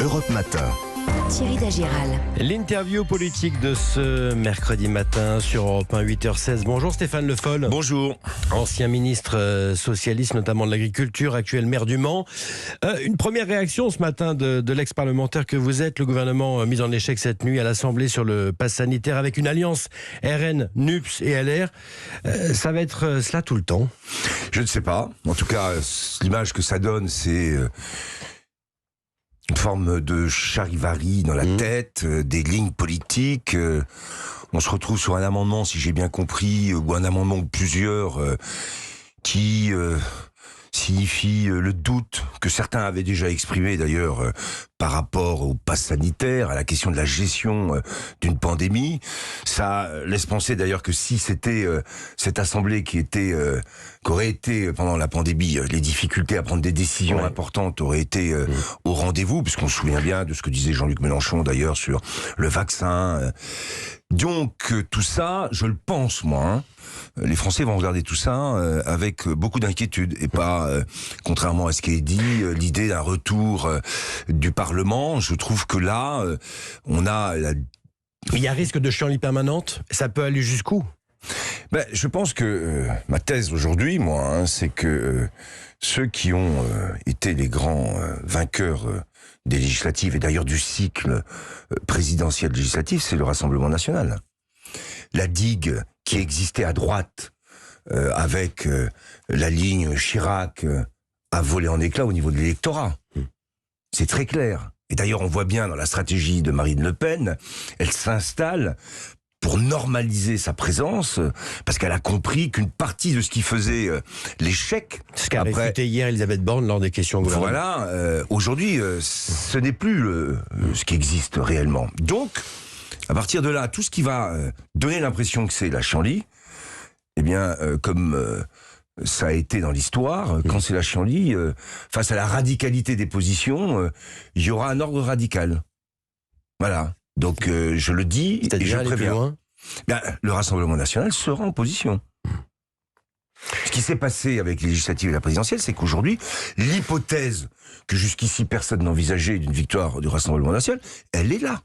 Europe Matin. Thierry Dagiral. L'interview politique de ce mercredi matin sur Europe 1, 8h16. Bonjour Stéphane Le Foll. Bonjour. Ancien ministre socialiste, notamment de l'agriculture, actuel maire du Mans. Une première réaction ce matin de l'ex-parlementaire que vous êtes. Le gouvernement mis en échec cette nuit à l'Assemblée sur le pass sanitaire avec une alliance RN, NUPS et LR. Ça va être cela tout le temps? Je ne sais pas. En tout cas, l'image que ça donne, c'est une forme de charivari dans la tête, des lignes politiques. On se retrouve sur un amendement, si j'ai bien compris, ou un amendement ou plusieurs, qui signifie le doute que certains avaient déjà exprimé d'ailleurs par rapport au pass sanitaire, à la question de la gestion d'une pandémie. Ça laisse penser d'ailleurs que si c'était cette assemblée qui aurait été pendant la pandémie, les difficultés à prendre des décisions importantes auraient été au rendez-vous, puisqu'on se souvient bien de ce que disait Jean-Luc Mélenchon d'ailleurs sur le vaccin. Donc tout ça, je le pense moi, les Français vont regarder tout ça avec beaucoup d'inquiétude et pas, contrairement à ce qui est dit, l'idée d'un retour du Parlement. Je trouve que là, on a... Il y a risque de chienlit permanente. Ça peut aller jusqu'où? Je pense que ma thèse aujourd'hui, moi, c'est que ceux qui ont été les grands vainqueurs des législatives et d'ailleurs du cycle présidentiel législatif, c'est le Rassemblement national. La digue qui existait à droite avec la ligne Chirac a volé en éclats au niveau de l'électorat. C'est très clair. Et d'ailleurs, on voit bien dans la stratégie de Marine Le Pen, elle s'installe pour normaliser sa présence, parce qu'elle a compris qu'une partie de ce qui faisait l'échec... Ce qu'a réfuté hier Elisabeth Borne lors des questions gouvernementales. Voilà, aujourd'hui, ce n'est plus ce qui existe réellement. Donc, à partir de là, tout ce qui va donner l'impression que c'est la chienlit, eh bien, comme ça a été dans l'histoire, quand c'est la chienlit, face à la radicalité des positions, il y aura un ordre radical. Voilà. Donc, je le dis et je préviens. Le Rassemblement national sera en position. Ce qui s'est passé avec les législatives et la présidentielle, c'est qu'aujourd'hui, l'hypothèse que jusqu'ici personne n'envisageait d'une victoire du Rassemblement national, elle est là,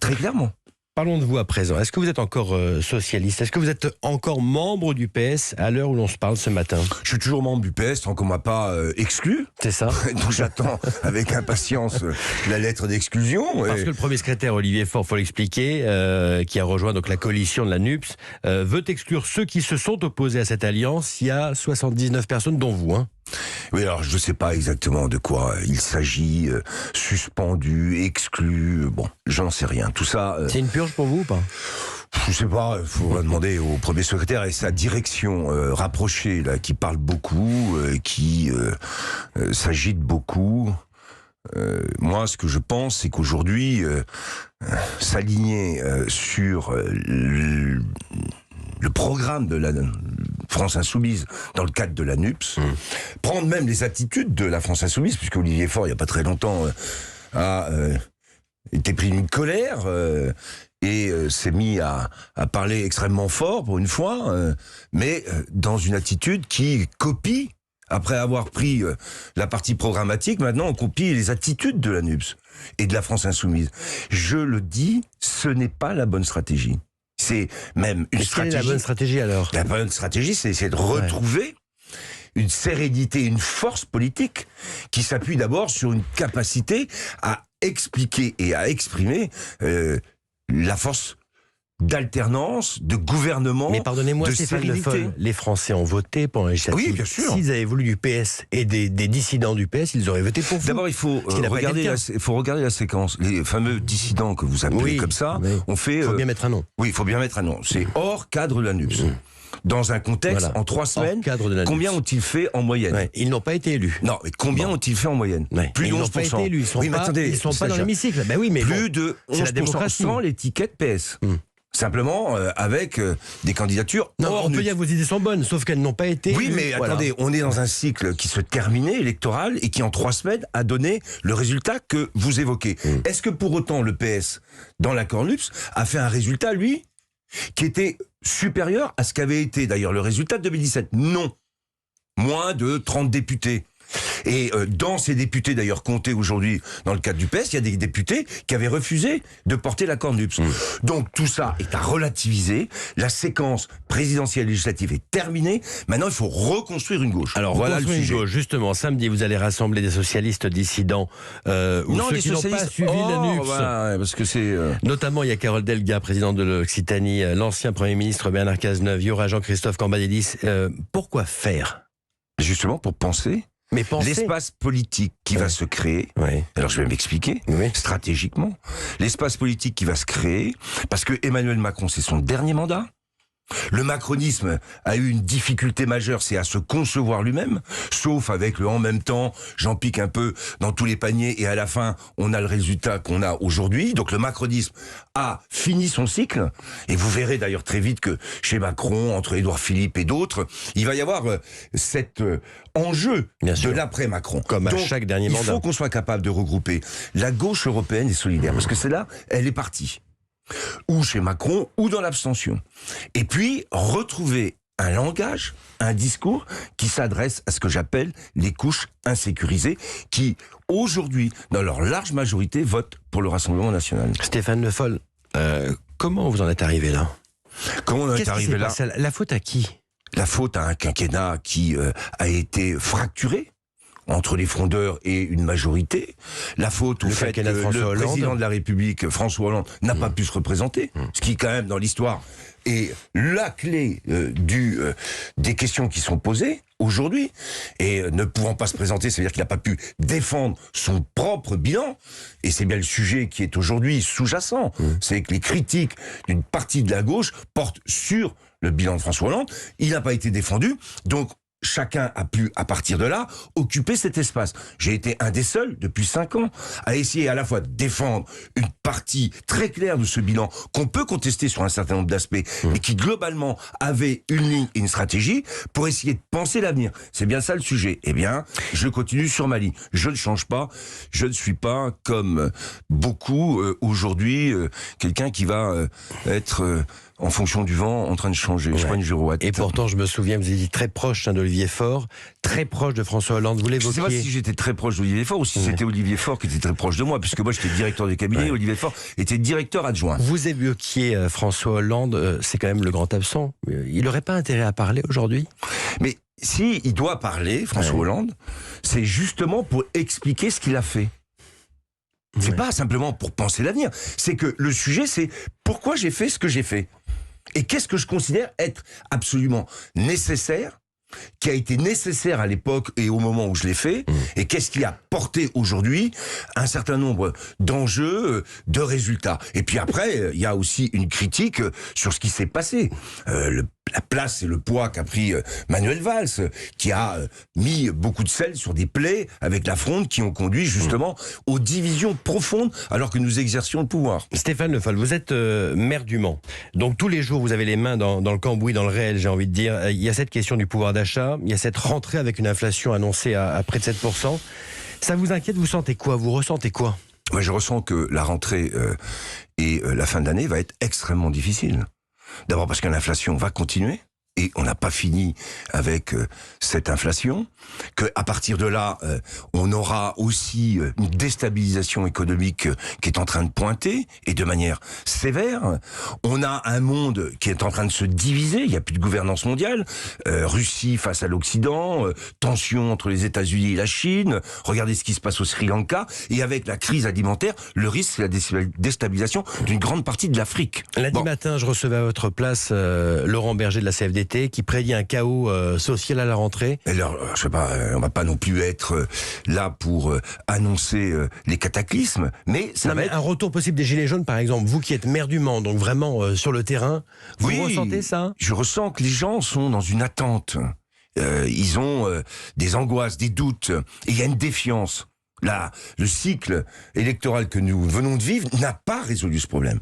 très clairement. Parlons de vous à présent. Est-ce que vous êtes encore socialiste? Est-ce que vous êtes encore membre du PS à l'heure où l'on se parle ce matin? Je suis toujours membre du PS tant qu'on m'a pas exclu. C'est ça. Donc j'attends avec impatience la lettre d'exclusion. Parce que le premier secrétaire Olivier Faure, faut l'expliquer, qui a rejoint donc la coalition de la NUPS, veut exclure ceux qui se sont opposés à cette alliance. Il y a 79 personnes, dont vous. Oui, alors je ne sais pas exactement de quoi il s'agit, suspendu, exclu, bon, j'en sais rien. Tout ça... C'est une purge pour vous ou pas? Je sais pas, il faudra demander au premier secrétaire et sa direction rapprochée, là, qui parle beaucoup, qui s'agite beaucoup. Moi, ce que je pense, c'est qu'aujourd'hui, s'aligner sur le programme de la France Insoumise dans le cadre de la NUPS, prendre même les attitudes de la France Insoumise, puisque Olivier Faure, il n'y a pas très longtemps, a été pris d'une colère et s'est mis à parler extrêmement fort pour une fois, mais dans une attitude qui copie, après avoir pris la partie programmatique, maintenant on copie les attitudes de la NUPS et de la France Insoumise. Je le dis, ce n'est pas la bonne stratégie. C'est même une stratégie. Quelle est la bonne stratégie alors? La bonne stratégie, c'est essayer de retrouver une sérénité, une force politique qui s'appuie d'abord sur une capacité à expliquer et à exprimer la force d'alternance, de gouvernement, mais pardonnez-moi, de Stéphane Le sérénité. Foll, les Français ont voté pour un législatif. Oui, bien sûr. S'ils avaient voulu du PS et des dissidents du PS, ils auraient voté pour vous. D'abord, il faut regarder la séquence. Les fameux dissidents que vous appelez comme ça, on fait... Il faut bien mettre un nom. Oui, il faut bien mettre un nom. C'est hors cadre de la NUPS. Dans un contexte, en 3 semaines, combien ont-ils fait en moyenne? Ils n'ont pas été élus. Non, mais combien ont-ils fait en moyenne? Plus de 11%. Ils n'ont pas été élus. Ils sont pas dans l'hémicycle. Mais plus de 11% sans l'étiquette PS. Simplement avec des candidatures hors on peut dire que vos idées sont bonnes, sauf qu'elles n'ont pas été... Oui, mais attendez, on est dans un cycle qui se terminait, électoral, et qui en 3 semaines a donné le résultat que vous évoquez. Est-ce que pour autant le PS, dans l'accord NUPS, a fait un résultat, lui, qui était supérieur à ce qu'avait été d'ailleurs le résultat de 2017? Non. Moins de 30 députés. Et dans ces députés, d'ailleurs comptés aujourd'hui dans le cadre du PS, il y a des députés qui avaient refusé de porter la cornups. Donc tout ça est à relativiser. La séquence présidentielle législative est terminée. Maintenant, il faut reconstruire une gauche. Alors voilà le sujet. Gauche, justement, samedi, vous allez rassembler des socialistes dissidents ou Non, ceux des qui n'ont pas socialistes. suivi la NUPS. Voilà, parce que c'est... Notamment, il y a Carole Delga, présidente de l'Occitanie, l'ancien Premier ministre Bernard Cazeneuve, il y aura Jean-Christophe Cambadélis. Pourquoi faire? Justement pour penser Mais pensez. l'espace politique qui va se créer. Oui. Alors je vais m'expliquer Oui. stratégiquement. L'espace politique qui va se créer parce que Emmanuel Macron, c'est son dernier mandat. Le macronisme a eu une difficulté majeure, c'est à se concevoir lui-même, sauf avec le en même temps, j'en pique un peu dans tous les paniers et à la fin, on a le résultat qu'on a aujourd'hui. Donc le macronisme a fini son cycle et vous verrez d'ailleurs très vite que chez Macron, entre Édouard Philippe et d'autres, il va y avoir cet enjeu Bien de sûr. l'après-Macron. Comme à Donc, chaque dernier il mandat. faut qu'on soit capable de regrouper la gauche européenne et solidaire, parce que celle-là, elle est partie. Ou chez Macron, ou dans l'abstention. Et puis, retrouver un langage, un discours qui s'adresse à ce que j'appelle les couches insécurisées, qui, aujourd'hui, dans leur large majorité, votent pour le Rassemblement national. Stéphane Le Foll, comment vous en êtes arrivé là? Comment on en est Qu'est-ce qui arrivé s'est là? passé? La faute à qui? La faute à un quinquennat qui a été fracturé entre les frondeurs et une majorité. La faute au Le fait que quinquennat de François le Hollande. président de la République, François Hollande, n'a pas pu se représenter, ce qui quand même dans l'histoire est la clé des questions qui sont posées aujourd'hui. Et ne pouvant pas se présenter, ça veut dire qu'il n'a pas pu défendre son propre bilan. Et c'est bien le sujet qui est aujourd'hui sous-jacent. C'est que les critiques d'une partie de la gauche portent sur le bilan de François Hollande. Il n'a pas été défendu, donc chacun a pu, à partir de là, occuper cet espace. J'ai été un des seuls, depuis 5 ans, à essayer à la fois de défendre une partie très claire de ce bilan, qu'on peut contester sur un certain nombre d'aspects, mais qui globalement avait une ligne et une stratégie, pour essayer de penser l'avenir. C'est bien ça le sujet. Eh bien, je continue sur ma ligne. Je ne change pas. Je ne suis pas, comme beaucoup, aujourd'hui, quelqu'un qui va être... en fonction du vent, en train de changer. Je suis pas une girouette. Et pourtant, je me souviens, vous étiez très proche d'Olivier Faure, très proche de François Hollande. Vous Je ne sais pas l'évoquiez. si j'étais très proche d'Olivier Faure ou si c'était Olivier Faure qui était très proche de moi, puisque moi j'étais directeur de cabinet, Olivier Faure était directeur adjoint. Vous évoquiez François Hollande, c'est quand même le grand absent. Il n'aurait pas intérêt à parler aujourd'hui? Mais si il doit parler, François Hollande, c'est justement pour expliquer ce qu'il a fait. C'est pas simplement pour penser l'avenir. C'est que le sujet, c'est pourquoi j'ai fait ce que j'ai fait. Et qu'est-ce que je considère être absolument nécessaire, qui a été nécessaire à l'époque et au moment où je l'ai fait, et qu'est-ce qui a porté aujourd'hui un certain nombre d'enjeux, de résultats. Et puis après, il y a aussi une critique sur ce qui s'est passé. La place et le poids qu'a pris Manuel Valls, qui a mis beaucoup de sel sur des plaies avec la fronde qui ont conduit justement aux divisions profondes alors que nous exercions le pouvoir. Stéphane Le Foll, vous êtes maire du Mans. Donc tous les jours, vous avez les mains dans le cambouis, dans le réel, j'ai envie de dire. Il y a cette question du pouvoir d'achat, il y a cette rentrée avec une inflation annoncée à près de 7%. Ça vous inquiète? Vous sentez quoi? Vous ressentez quoi? Moi, je ressens que la rentrée et la fin d'année va être extrêmement difficile. D'abord parce que l'inflation va continuer. Et on n'a pas fini avec cette inflation, qu'à partir de là, on aura aussi une déstabilisation économique qui est en train de pointer, et de manière sévère. On a un monde qui est en train de se diviser, il n'y a plus de gouvernance mondiale, Russie face à l'Occident, tension entre les États-Unis et la Chine, regardez ce qui se passe au Sri Lanka, et avec la crise alimentaire, le risque c'est la déstabilisation d'une grande partie de l'Afrique. Lundi matin, je recevais à votre place Laurent Berger de la CFDT, qui prédit un chaos social à la rentrée. Alors, je sais pas, on va pas non plus être là pour annoncer les cataclysmes, mais ça va être... Un retour possible des Gilets jaunes, par exemple. Vous qui êtes maire du Mans, donc vraiment sur le terrain, vous ressentez ça? Je ressens que les gens sont dans une attente. Ils ont des angoisses, des doutes, et il y a une défiance. Là, le cycle électoral que nous venons de vivre n'a pas résolu ce problème.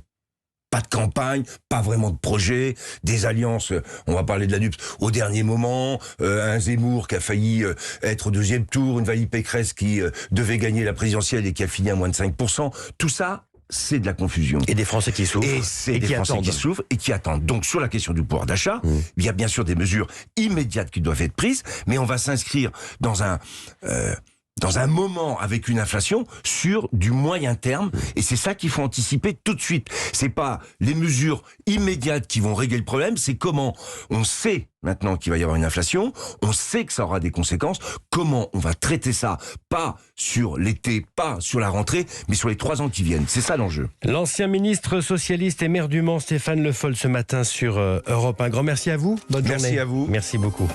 Pas de campagne, pas vraiment de projet, des alliances, on va parler de la NUPS, au dernier moment, un Zemmour qui a failli être au deuxième tour, une Valérie Pécresse qui devait gagner la présidentielle et qui a fini à moins de 5%. Tout ça c'est de la confusion. Et des Français qui souffrent. Et c'est des qui Français attendent. qui souffrent et qui attendent. Donc sur la question du pouvoir d'achat, il y a bien sûr des mesures immédiates qui doivent être prises, mais on va s'inscrire dans un moment avec une inflation sur du moyen terme, et c'est ça qu'il faut anticiper tout de suite. C'est pas les mesures immédiates qui vont régler le problème, c'est comment on sait maintenant qu'il va y avoir une inflation, on sait que ça aura des conséquences, comment on va traiter ça, pas sur l'été, pas sur la rentrée, mais sur les 3 ans qui viennent. C'est ça l'enjeu. L'ancien ministre socialiste et maire du Mans, Stéphane Le Foll, ce matin sur Europe 1. Grand merci à vous. Bonne journée. Merci à vous. Merci beaucoup.